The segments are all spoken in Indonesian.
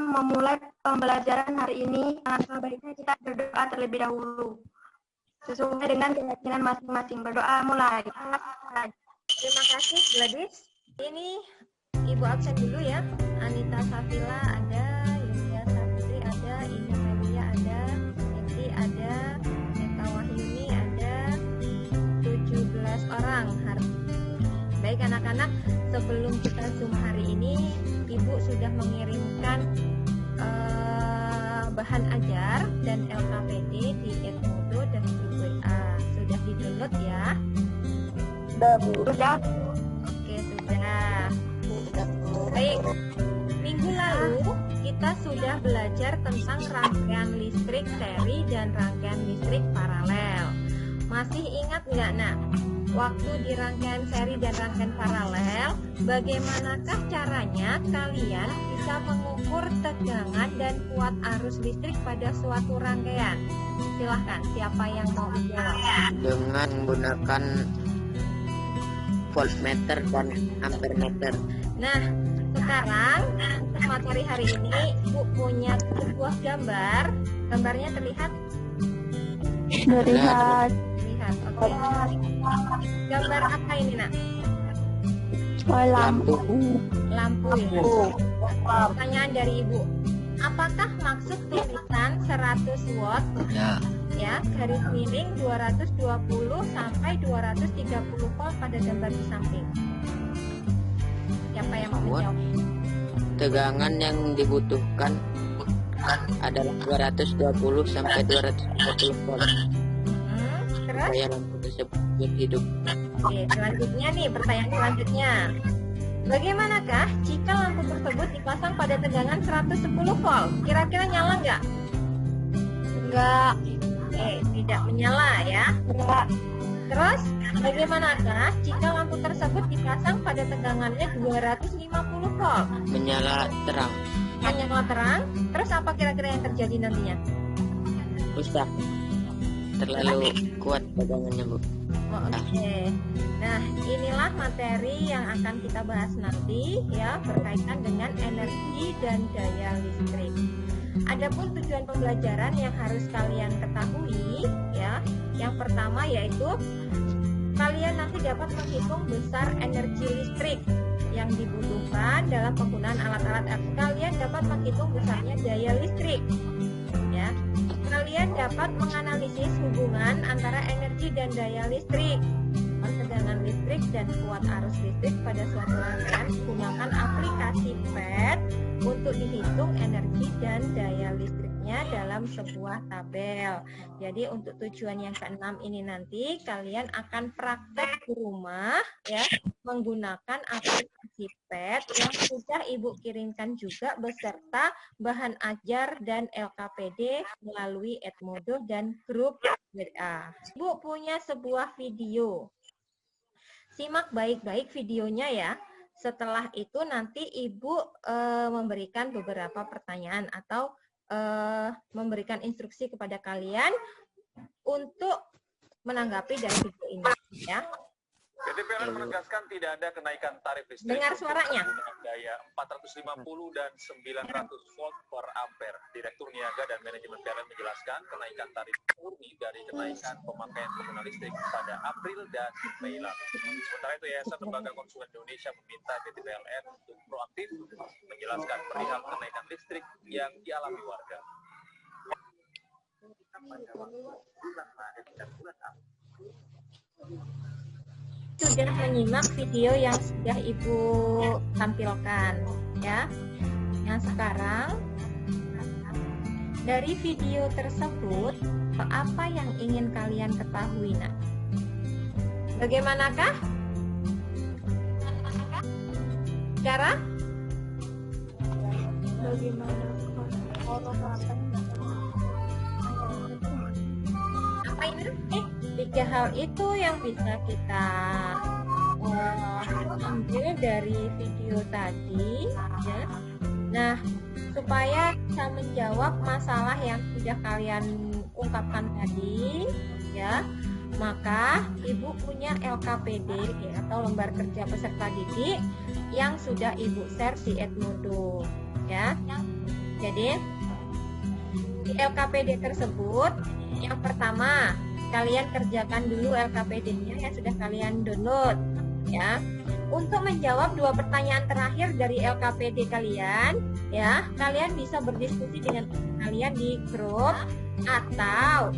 memulai pembelajaran hari ini, alangkah baiknya kita berdoa terlebih dahulu. Sesuai dengan keyakinan masing-masing. Berdoa mulai. Terima kasih Gladys. Ini Ibu absen dulu ya. Anita Safila ada, Yulia Safitri ada, Ina Melia ada, Eti ada, Neta Wahyuni ada, 17 orang. Baik anak-anak, sebelum kita Zoom hari ini, Ibu sudah mengirimkan bahan ajar dan LKPD di Edmodo dan grup WA. Sudah di-download ya? Sudah, Bu. Sudah. Oke, sudah. Baik, minggu lalu kita sudah belajar tentang rangkaian listrik seri dan rangkaian listrik paralel. Masih ingat nggak, Nak? Waktu di rangkaian seri dan rangkaian paralel, bagaimanakah caranya kalian bisa mengukur tegangan dan kuat arus listrik pada suatu rangkaian? Silahkan, siapa yang mau menjawab? Dengan menggunakan voltmeter dan ampermeter. Nah, sekarang untuk materi hari ini Ibu punya sebuah gambar. Gambarnya terlihat? Terlihat. Terlihat, oke. Gambar apa ini, Nak? Lampu. Lampu ya. Pertanyaan dari Ibu, apakah maksud tulisan 100 watt ya, garis miring 220 sampai 230 volt pada gambar di samping? Siapa yang mau menjawab? Tegangan yang dibutuhkan adalah 220 sampai 230 volt. Terus? Supaya lampu tersebut hidup. Oke, selanjutnya nih, pertanyaan selanjutnya. Bagaimanakah jika lampu tersebut dipasang pada tegangan 110 volt? Kira-kira nyala nggak? Enggak. Tidak menyala ya. Enggak. Terus, bagaimanakah jika lampu tersebut dipasang pada tegangannya 250 volt? Menyala terang. Menyala terang. Terus apa kira-kira yang terjadi nantinya? Rusak. Terlalu kuat tegangannya, Bu. Oke. Nah, inilah materi yang akan kita bahas nanti ya, berkaitan dengan energi dan daya listrik. Adapun tujuan pembelajaran yang harus kalian ketahui ya, yang pertama yaitu kalian nanti dapat menghitung besar energi listrik yang dibutuhkan dalam penggunaan alat-alat. Kalian dapat menghitung besarnya daya listrik ya. Kalian dapat menganalisis hubungan antara energi dan daya listrik, tegangan listrik dan kuat arus listrik pada suatu rangkaian. Gunakan aplikasi PET untuk dihitung energi dan daya listriknya dalam sebuah tabel. Jadi untuk tujuan yang keenam ini nanti kalian akan praktek di rumah ya, menggunakan aplikasi PET yang sudah Ibu kirimkan juga beserta bahan ajar dan LKPD melalui Edmodo dan grup WA. Ibu punya sebuah video. Simak baik-baik videonya ya. Setelah itu nanti Ibu memberikan beberapa pertanyaan atau memberikan instruksi kepada kalian untuk menanggapi dari video ini ya. PT PLN menegaskan tidak ada kenaikan tarif listrik. Dengar suaranya. Dengan daya 450 dan 900 volt per ampere. Direktur Niaga dan Manajemen PLN menjelaskan kenaikan tarif murni dari kenaikan pemakaian pengguna listrik pada April dan Mei lalu. Sementara itu, Yayasan Lembaga Konsumen Indonesia meminta PT PLN untuk proaktif menjelaskan perihal kenaikan listrik yang dialami warga. Pada waktu bulan Maret dan bulan April. Sudah menyimak video yang sudah Ibu tampilkan ya. Yang sekarang dari video tersebut apa yang ingin kalian ketahui nak? Bagaimanakah cara? Apa ini? Tiga hal itu yang bisa kita ambil dari video tadi ya. Nah, supaya bisa menjawab masalah yang sudah kalian ungkapkan tadi ya, maka Ibu punya LKPD atau lembar kerja peserta didik yang sudah Ibu share di Edmodo ya. Jadi di LKPD tersebut, yang pertama kalian kerjakan dulu LKPD-nya yang sudah kalian download, ya. Untuk menjawab 2 pertanyaan terakhir dari LKPD kalian, ya, kalian bisa berdiskusi dengan kalian di grup atau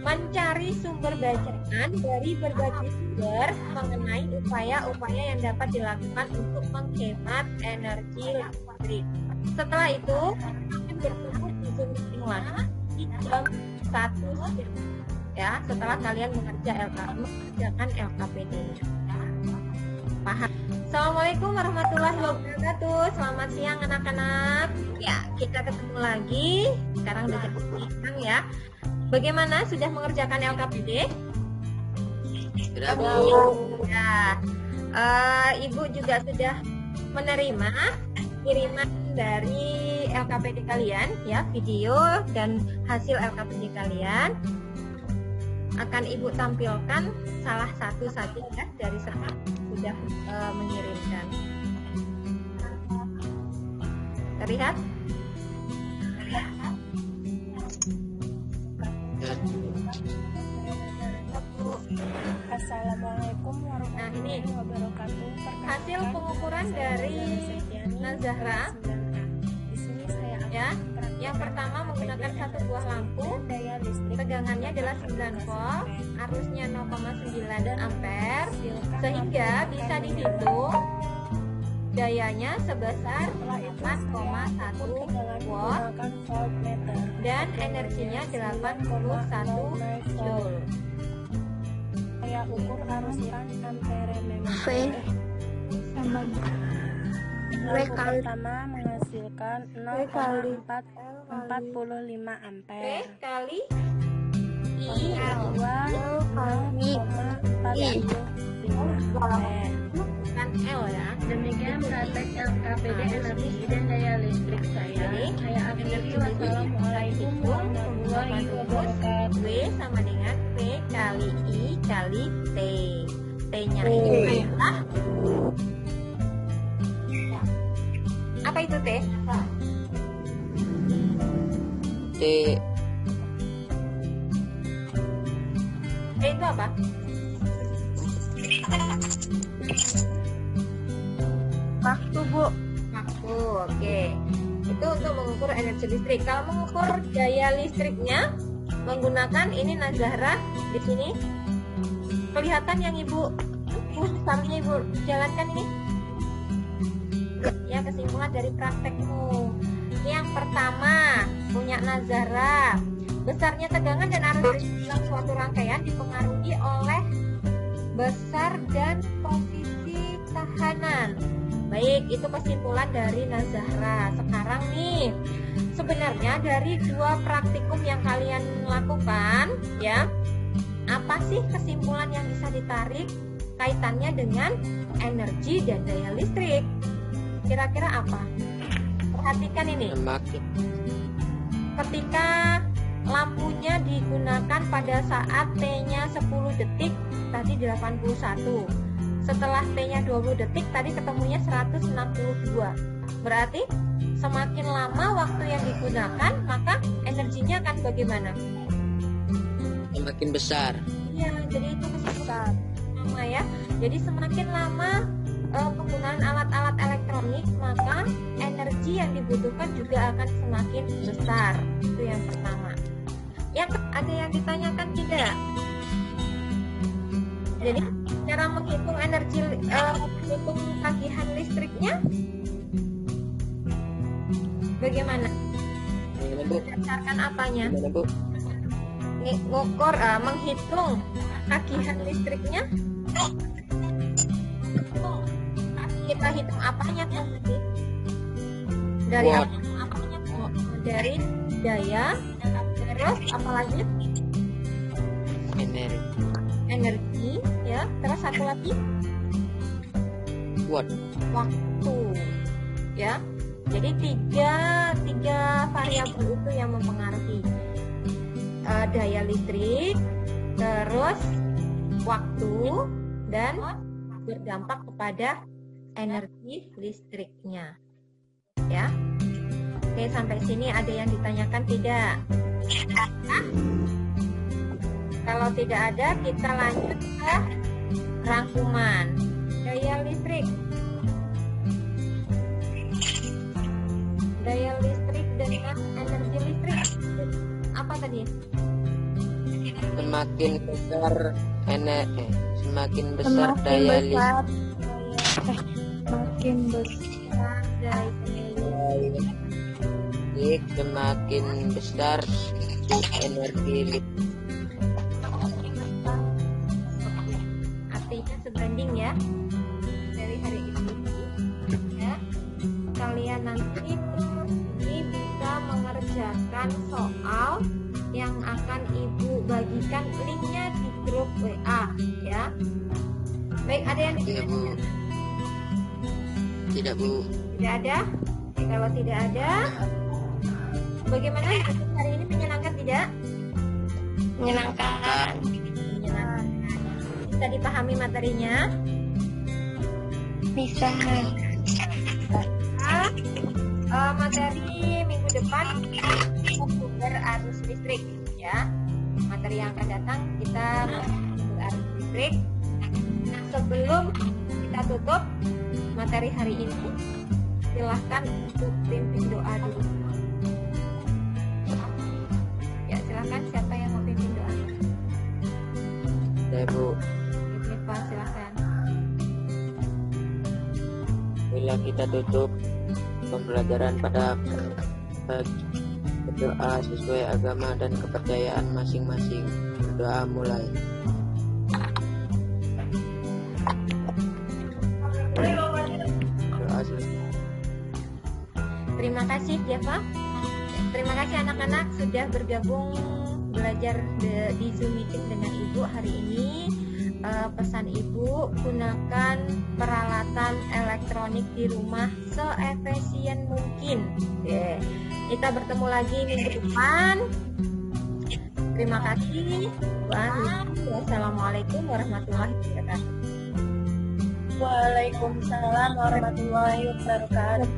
mencari sumber bacaan dari berbagai sumber mengenai upaya-upaya yang dapat dilakukan untuk menghemat energi listrik. Setelah itu, kalian bertemu di Zoom meeting lagi di jam 1 siang, ya, setelah kalian mengerjakan LKPD-nya. Paham? Assalamualaikum warahmatullahi wabarakatuh. Selamat siang anak-anak. Ya, kita ketemu lagi. Sekarang udah jam siang ya. Bagaimana, sudah mengerjakan LKPD? Sudah, Bu. Ya. Ibu juga sudah menerima kiriman dari LKPD kalian, ya, video dan hasil LKPD kalian. Akan Ibu tampilkan salah satu saja ya dari serta sudah mengirimkan. Terlihat? Assalamualaikum warahmatullahi wabarakatuh. Hasil pengukuran dari Nazahra. Di sini saya akan Ya, yang pertama menggunakan satu buah lampu, daya listrik tegangannya adalah 9 volt, arusnya 0,9 ampere, sehingga bisa dihitung dayanya sebesar 4,1 watt menggunakan voltmeter. dan energinya 81 joule. Saya ukur arus ampere memang. Lampu pertama menghasilkan 0,45 P ampere. kali I Kedua 0,45 ampere. kan L ya. Demikian praktek LKPD energi dan daya listrik saya. Saya akhiri. Wassalamualaikum warahmatullahi wabarakatuh. W sama dengan P kali I kali T. T-nya ini adalah apa itu T? T. T itu apa? Waktu, Bu. Waktu, oke. Itu untuk mengukur energi listrik. Kalau mengukur daya listriknya menggunakan ini Nazahra di sini. Kelihatan yang Ibu sampingnya Ibu jalankan ini. Ya, kesimpulan dari praktekmu. Yang pertama, punya Nazahra. Besarnya tegangan dan arus dalam suatu rangkaian dipengaruhi oleh besar dan posisi tahanan. Baik, itu kesimpulan dari Nazahra. Sekarang nih, sebenarnya dari 2 praktikum yang kalian lakukan, ya, apa sih kesimpulan yang bisa ditarik kaitannya dengan energi dan daya listrik? Kira-kira apa? Perhatikan ini. Semakin Ketika lampunya digunakan pada saat T-nya 10 detik, tadi 81. Setelah T-nya 20 detik, tadi ketemunya 162. Berarti semakin lama waktu yang digunakan, maka energinya akan bagaimana? semakin besar. Iya, jadi itu kesimpulan lama ya. Jadi semakin lama penggunaan alat-alat elektronik, maka energi yang dibutuhkan juga akan semakin besar. Itu yang pertama. Yang ada yang ditanyakan tidak? Jadi cara menghitung energi, menghitung tagihan listriknya bagaimana? Gimana, Bu? Berdasarkan apanya? Gimana, Bu? Ngukur, menghitung tagihan listriknya. Kita hitung apanya tuh? Dari Watt. apanya tuh? Dari daya, terus apa lagi? Energi, ya. Terus satu lagi Watt. waktu, ya. Jadi tiga variabel itu yang mempengaruhi daya listrik, terus waktu, dan berdampak kepada energi listriknya, ya. Oke, sampai sini ada yang ditanyakan tidak? Hah? Kalau tidak ada, kita lanjut ke rangkuman daya listrik. Daya listrik dengan energi listrik. Apa tadi? Semakin besar semakin besar daya listrik, Makin besar Daya semakin besar energi listrik. artinya sebanding ya dari hari ini ya. Kalian nanti terus ini bisa mengerjakan soal yang akan Ibu bagikan linknya di grup WA ya. Baik, ada yang Tidak Bu. Tidak Bu. tidak ada? Kalau tidak ada, bagaimana hari ini, menyenangkan tidak? Menyenangkan. Menyenangkan. Bisa dipahami materinya? Bisa. Materi minggu depan sumber arus listrik ya. Materi yang akan datang kita sumber arus listrik. Nah, sebelum kita tutup materi hari ini, silahkan untuk pimpin doa dulu. Ya, silahkan, siapa yang mau pimpin doa? Saya Bu. Ibu Pak, silahkan. Bila kita tutup pembelajaran pada berdoa sesuai agama dan kepercayaan masing-masing. Berdoa mulai. Doa selesai. Terima kasih Deva. Terima kasih anak-anak sudah bergabung belajar di Zoom meeting dengan Ibu hari ini. Pesan Ibu, gunakan peralatan elektronik di rumah seefisien mungkin. Oke. Kita bertemu lagi minggu depan. Terima kasih. Wassalamualaikum warahmatullahi wabarakatuh. Waalaikumsalam warahmatullahi wabarakatuh.